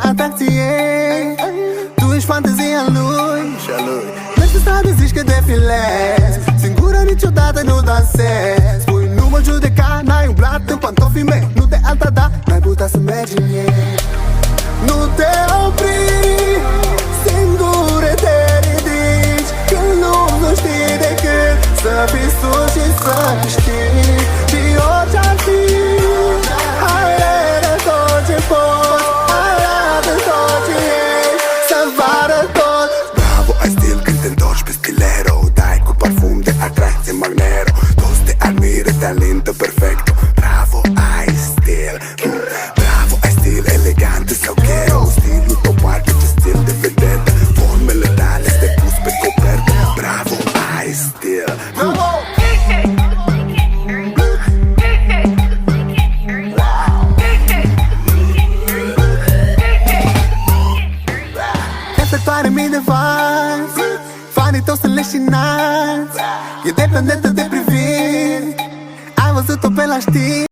atracție. Tu ești fantezia lui și a lui. Mergi pe stradă, zici că defilezi, singură niciodată nu dansezi. Spui nu mă judeca, n-ai umblat în pantofii mei. Nu de alta, da, n-ai putea să mergi în ei. Nu te opri, singure te ridici, când nu știi decât să fii sus și să câștigi. Și orice-ar fi, arată tot ce poți, arată tot ce ești, să vară tot. Bravo, ai stil când te întorci pe stilero, dai cu parfum de atracție Magnero. Toți te admiră, talentă perfect. Bravo, ai stil. Bravo, ai stil elegant sau ghetto. Stilul tău parcă ce stil de vedetă. Formele tale te pus pe copertă. Bravo, ai stil. Efectoare mii de fani, fanii tău sunt leșinați. E dependentă de priviri, ai văzut-o pe la știri.